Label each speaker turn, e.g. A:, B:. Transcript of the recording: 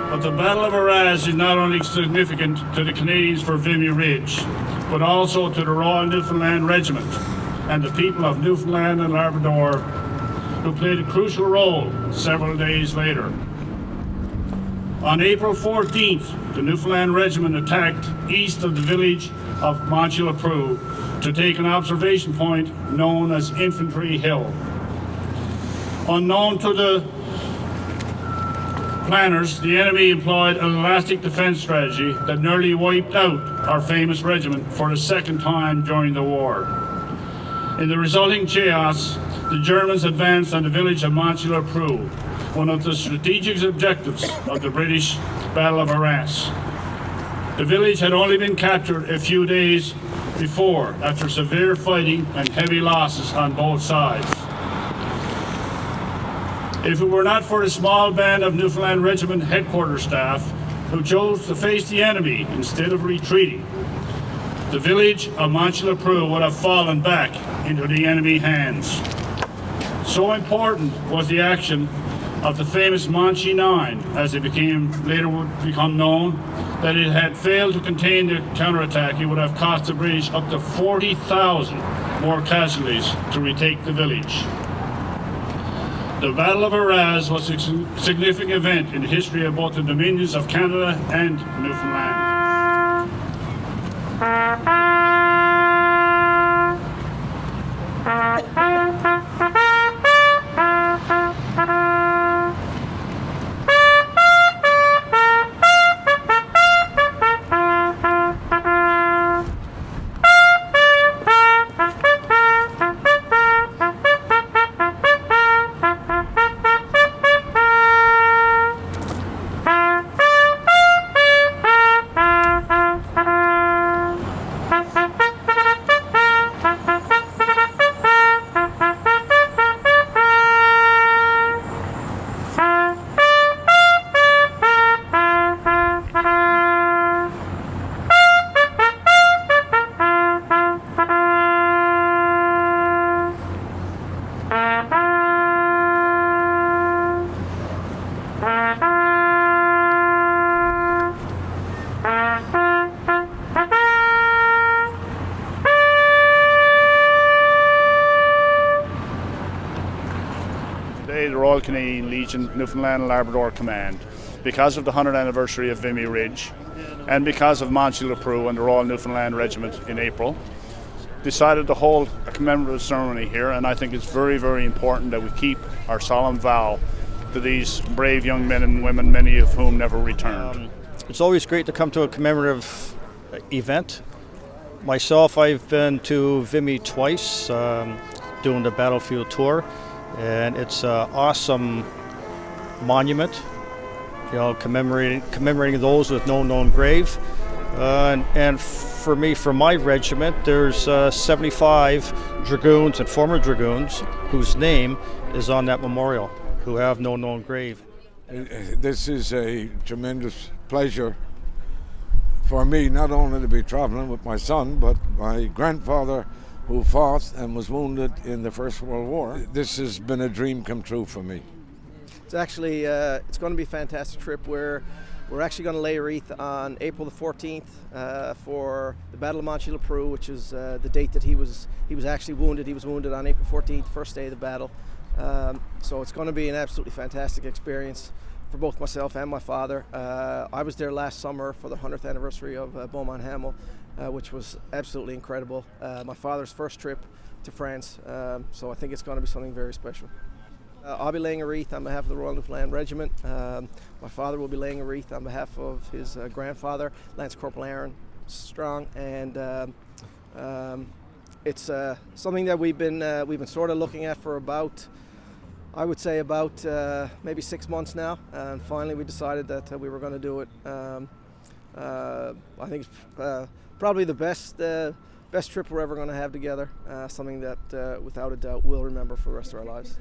A: But the Battle of Arras is not only significant to the Canadians for Vimy Ridge, but also to the Royal Newfoundland Regiment and the people of Newfoundland and Labrador, who played a crucial role several days later. On April 14th, the Newfoundland Regiment attacked east of the village of Monchy-le-Preux to take an observation point known as Infantry Hill. Unknown to the planners, the enemy employed an elastic defense strategy that nearly wiped out our famous regiment for the second time during the war. In the resulting chaos, the Germans advanced on the village of Monchy-le-Preux, one of the strategic objectives of the British Battle of Arras. The village had only been captured a few days before, after severe fighting and heavy losses on both sides. If it were not for a small band of Newfoundland Regiment headquarters staff who chose to face the enemy instead of retreating, the village of Monchy-le-Preux would have fallen back into the enemy hands. So important was the action of the famous Monchy 9, as it later would become known, that it had failed to contain the counterattack. It would have cost the British up to 40,000 more casualties to retake the village. The Battle of Arras was a significant event in the history of both the Dominions of Canada and Newfoundland. Today, the Royal Canadian Legion Newfoundland and Labrador Command, because of the 100th anniversary of Vimy Ridge and because of Monchy-le-Preux and the Royal Newfoundland Regiment in April, decided to hold a commemorative ceremony here, and I think it's very, very important that we keep our solemn vow to these brave young men and women, many of whom never returned.
B: It's always great to come to a commemorative event. Myself, I've been to Vimy twice, doing the battlefield tour, and it's an awesome monument, you know, commemorating those with no known grave. And for me, for my regiment, there's 75 dragoons and former dragoons whose name is on that memorial, who have no known grave.
C: This is a tremendous pleasure for me, not only to be traveling with my son, but my grandfather who fought and was wounded in the First World War. This has been a dream come true for me.
D: It's actually, it's going to be a fantastic trip where we're actually going to lay a wreath on April the 14th for the Battle of Monchy-le-Preux, which is the date that he was actually wounded. He was wounded on April 14th, first day of the battle. So it's going to be an absolutely fantastic experience for both myself and my father. I was there last summer for the 100th anniversary of Beaumont Hamel, which was absolutely incredible. My father's first trip to France, so I think it's going to be something very special. I'll be laying a wreath on behalf of the Royal Newfoundland Regiment. My father will be laying a wreath on behalf of his grandfather, Lance Corporal Aaron Strong, and it's something that we've been sort of looking at for about, I would say about maybe 6 months now, and finally we decided that we were going to do it. I think it's probably the best trip we're ever going to have together, something that without a doubt we'll remember for the rest of our lives.